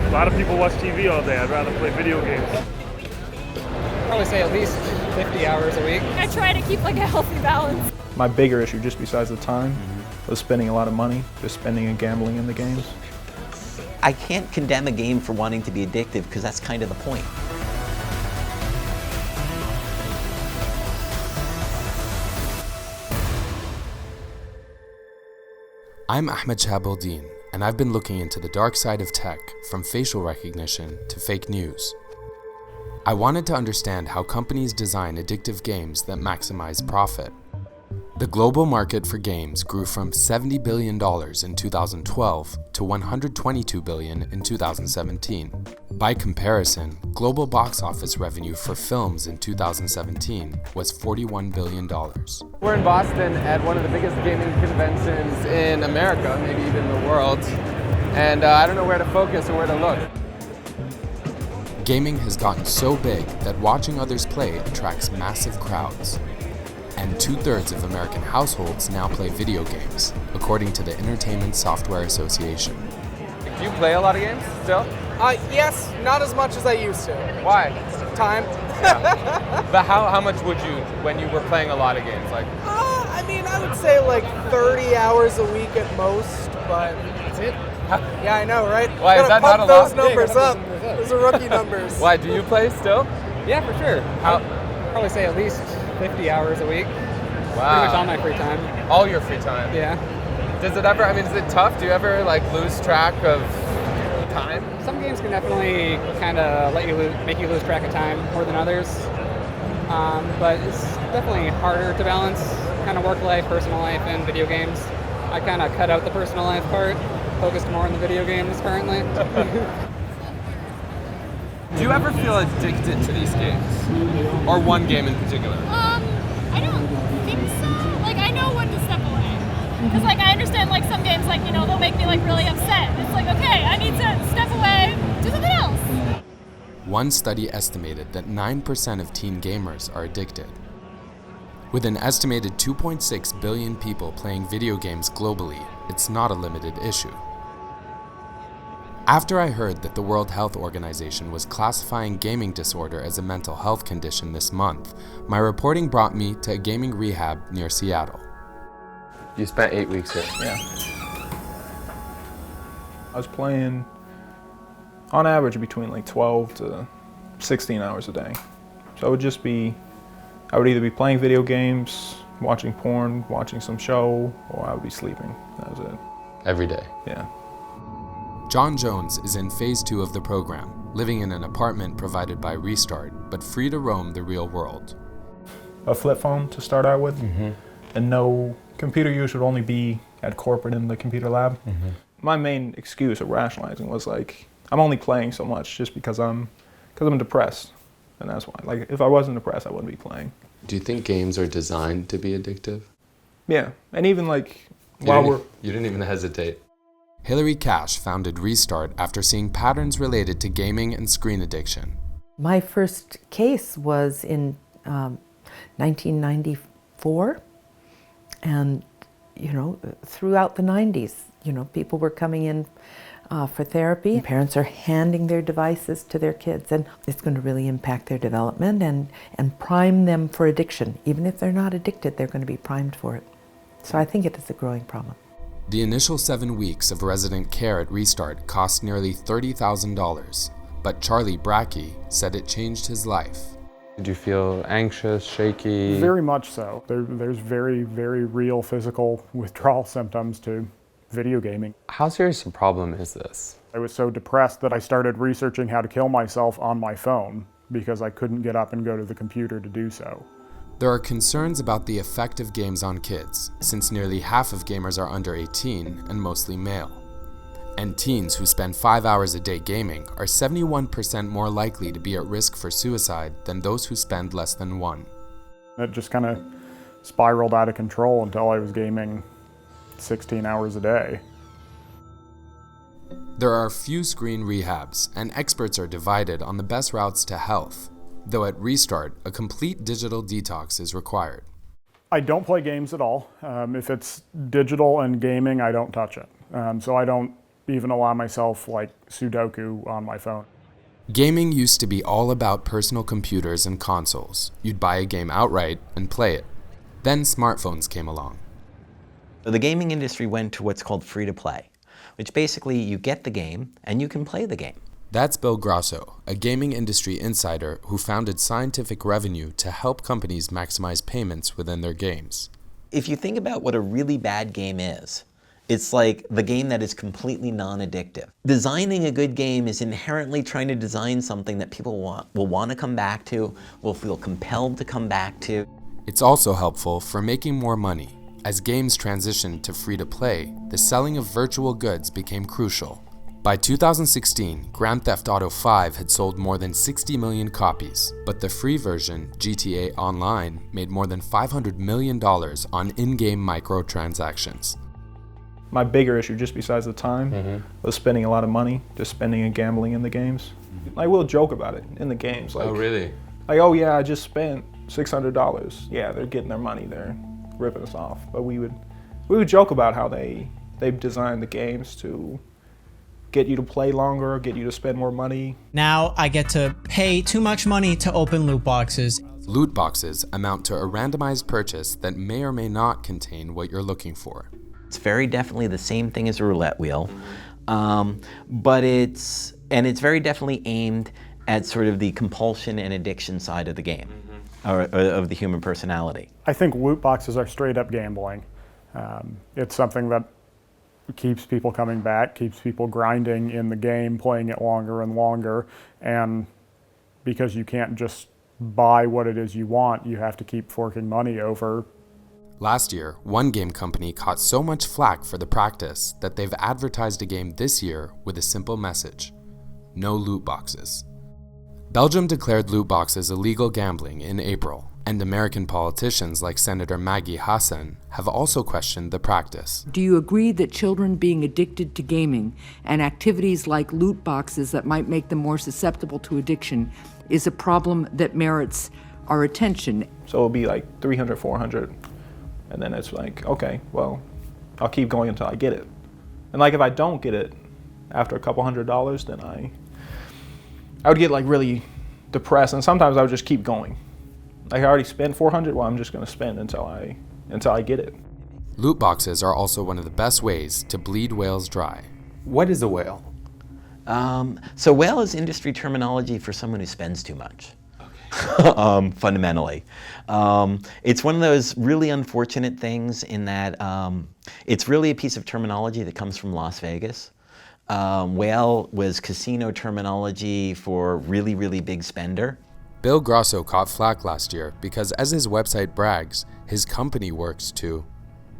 A lot of people watch TV all day. I'd rather play video games. Probably say at least 50 hours a week. I try to keep like a healthy balance. My bigger issue, just besides the time, was spending a lot of money, just spending and gambling in the games. I can't condemn a game for wanting to be addictive because that's kind of the point. I'm Ahmed Shahabuddin, and I've been looking into the dark side of tech, from facial recognition to fake news. I wanted to understand how companies design addictive games that maximize profit. The global market for games grew from $70 billion in 2012 to $122 billion in 2017. By comparison, global box office revenue for films in 2017 was $41 billion. We're in Boston at one of the biggest gaming conventions in America, maybe even the world. And I don't know where to focus or where to look. Gaming has gotten so big that watching others play attracts massive crowds. And 2/3 of American households now play video games, according to the Entertainment Software Association. Do you play a lot of games still? Yes, not as much as I used to. Why? Time. But how much would you, when you were playing a lot of games? Like, I would say like 30 hours a week at most, but that's it. Yeah, I know, right? Why, is that not a lot? Those numbers up. Those are rookie numbers. Why, do you play still? Yeah, for sure. I'd probably say at least 50 hours a week. Wow. Pretty much all my free time. All your free time? Yeah. Does it ever, is it tough? Do you ever lose track of time? Some games can definitely kind of make you lose track of time more than others. But it's definitely harder to balance kind of work life, personal life, and video games. I kind of cut out the personal life part, focused more on the video games currently. Do you ever feel addicted to these games? Or one game in particular? I don't think so. I know when to step away. Because I understand some games they'll make me really upset. It's okay, I need to step away, do something else. One study estimated that 9% of teen gamers are addicted. With an estimated 2.6 billion people playing video games globally, it's not a limited issue. After I heard that the World Health Organization was classifying gaming disorder as a mental health condition this month, my reporting brought me to a gaming rehab near Seattle. You spent 8 weeks here. Yeah. I was playing, on average, between 12 to 16 hours a day. So it would just be, I would either be playing video games, watching porn, watching some show, or I would be sleeping. That was it. Every day? Yeah. John Jones is in phase 2 of the program, living in an apartment provided by Restart, but free to roam the real world. A flip phone to start out with, and no computer use would only be at corporate in the computer lab. My main excuse of rationalizing was I'm only playing so much just because I'm depressed, and that's why. If I wasn't depressed, I wouldn't be playing. Do you think games are designed to be addictive? Yeah, and even You didn't even hesitate. Hillary Cash founded Restart after seeing patterns related to gaming and screen addiction. My first case was in 1994, and throughout the 90s, people were coming in for therapy. Parents are handing their devices to their kids, and it's going to really impact their development and prime them for addiction. Even if they're not addicted, they're going to be primed for it. So I think it is a growing problem. The initial 7 weeks of resident care at Restart cost nearly $30,000, but Charlie Brackey said it changed his life. Did you feel anxious, shaky? Very much so. There's very, very real physical withdrawal symptoms to video gaming. How serious a problem is this? I was so depressed that I started researching how to kill myself on my phone because I couldn't get up and go to the computer to do so. There are concerns about the effect of games on kids, since nearly half of gamers are under 18 and mostly male. And teens who spend 5 hours a day gaming are 71% more likely to be at risk for suicide than those who spend less than 1. It just kind of spiraled out of control until I was gaming 16 hours a day. There are few screen rehabs, and experts are divided on the best routes to health. Though at Restart, a complete digital detox is required. I don't play games at all. If it's digital and gaming, I don't touch it. So I don't even allow myself like Sudoku on my phone. Gaming used to be all about personal computers and consoles. You'd buy a game outright and play it. Then smartphones came along. So the gaming industry went to what's called free-to-play, which basically you get the game and you can play the game. That's Bill Grosso, a gaming industry insider who founded Scientific Revenue to help companies maximize payments within their games. If you think about what a really bad game is, it's like the game that is completely non-addictive. Designing a good game is inherently trying to design something that people will want to come back to, will feel compelled to come back to. It's also helpful for making more money. As games transitioned to free-to-play, the selling of virtual goods became crucial. By 2016, Grand Theft Auto V had sold more than 60 million copies, but the free version, GTA Online, made more than $500 million on in-game microtransactions. My bigger issue, just besides the time, was spending a lot of money, just spending and gambling in the games. I will joke about it in the games. Like, Oh, really? Like, oh yeah, I just spent $600. Yeah, they're getting their money, they're ripping us off. But we would joke about how they've designed the games to get you to play longer, get you to spend more money. Now I get to pay too much money to open loot boxes. Loot boxes amount to a randomized purchase that may or may not contain what you're looking for. It's very definitely the same thing as a roulette wheel, but it's very definitely aimed at sort of the compulsion and addiction side of the game, or of the human personality. I think loot boxes are straight up gambling. It's something that keeps people coming back, keeps people grinding in the game, playing it longer and longer, and because you can't just buy what it is you want, you have to keep forking money over. Last year, one game company caught so much flack for the practice that they've advertised a game this year with a simple message: no loot boxes. Belgium declared loot boxes illegal gambling in April, and American politicians like Senator Maggie Hassan have also questioned the practice. Do you agree that children being addicted to gaming and activities like loot boxes that might make them more susceptible to addiction is a problem that merits our attention? So it'll be like 300, 400, and then it's like, okay, well, I'll keep going until I get it. And like if I don't get it after a couple $100s, then I would get like really depressed, and sometimes I would just keep going. Like I already spent 400, well, I'm just gonna spend until I get it. Loot boxes are also one of the best ways to bleed whales dry. What is a whale? So whale is industry terminology for someone who spends too much. Fundamentally. It's one of those really unfortunate things in that it's really a piece of terminology that comes from Las Vegas. Whale was casino terminology for really, really big spender. Bill Grosso caught flack last year because, as his website brags, his company works to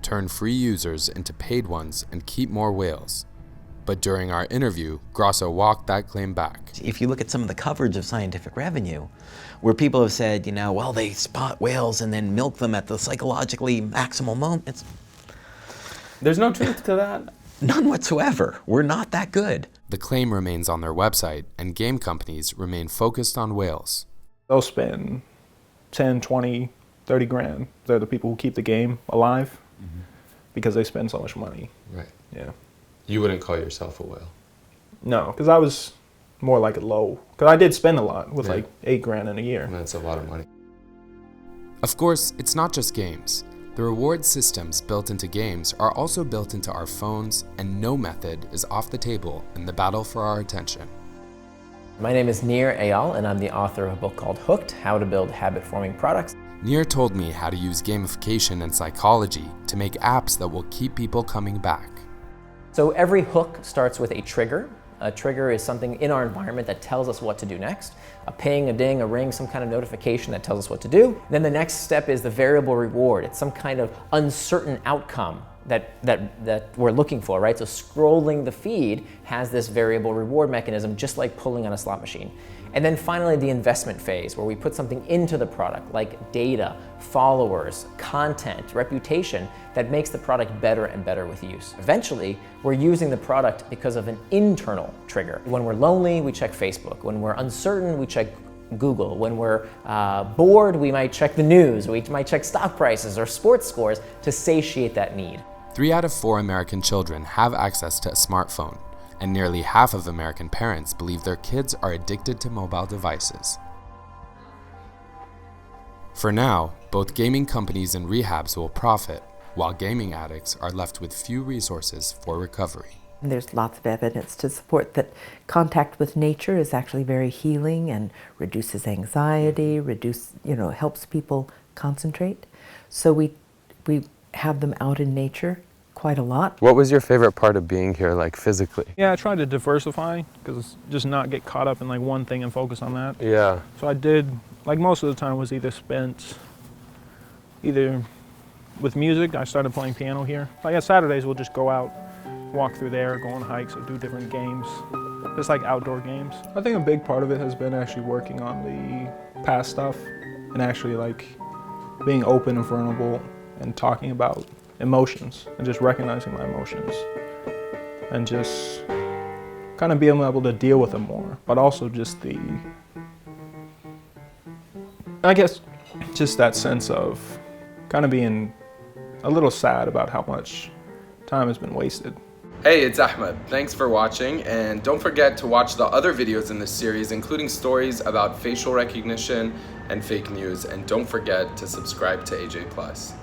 turn free users into paid ones and keep more whales. But during our interview, Grosso walked that claim back. If you look at some of the coverage of Scientific Revenue, where people have said, you know, well, they spot whales and then milk them at the psychologically maximal moment. There's no truth to that? None whatsoever. We're not that good. The claim remains on their website, and game companies remain focused on whales. They'll spend 10, 20, 30 grand. They're the people who keep the game alive because they spend so much money. Right. Yeah. You wouldn't call yourself a whale? No, because I was more like a low. Because I did spend a lot with like 8 grand in a year. That's a lot of money. Of course, it's not just games. The reward systems built into games are also built into our phones, and no method is off the table in the battle for our attention. My name is Nir Eyal, and I'm the author of a book called Hooked: How to Build Habit-Forming Products. Nir told me how to use gamification and psychology to make apps that will keep people coming back. So every hook starts with a trigger. A trigger is something in our environment that tells us what to do next. A ping, a ding, a ring, some kind of notification that tells us what to do. Then the next step is the variable reward. It's some kind of uncertain outcome that we're looking for, right? So scrolling the feed has this variable reward mechanism, just like pulling on a slot machine. And then finally, the investment phase, where we put something into the product, like data, followers, content, reputation, that makes the product better and better with use. Eventually, we're using the product because of an internal trigger. When we're lonely, we check Facebook. When we're uncertain, we check Google. When we're bored, we might check the news. We might check stock prices or sports scores to satiate that need. 3 out of 4 American children have access to a smartphone, and nearly half of American parents believe their kids are addicted to mobile devices. For now, both gaming companies and rehabs will profit, while gaming addicts are left with few resources for recovery. There's lots of evidence to support that contact with nature is actually very healing and reduces anxiety, helps people concentrate. So we have them out in nature quite a lot. What was your favorite part of being here, like physically? Yeah, I tried to diversify, because just not get caught up in like one thing and focus on that. Yeah. So I did, like most of the time was either spent with music. I started playing piano here. Like on Saturdays we'll just go out, walk through there, go on hikes or do different games. Just like outdoor games. I think a big part of it has been actually working on the past stuff and actually like being open and vulnerable and talking about emotions and just recognizing my emotions and just kind of being able to deal with them more, but also just I guess just that sense of kind of being a little sad about how much time has been wasted. Hey, it's Ahmed. Thanks for watching, and don't forget to watch the other videos in this series, including stories about facial recognition and fake news, and don't forget to subscribe to AJ+.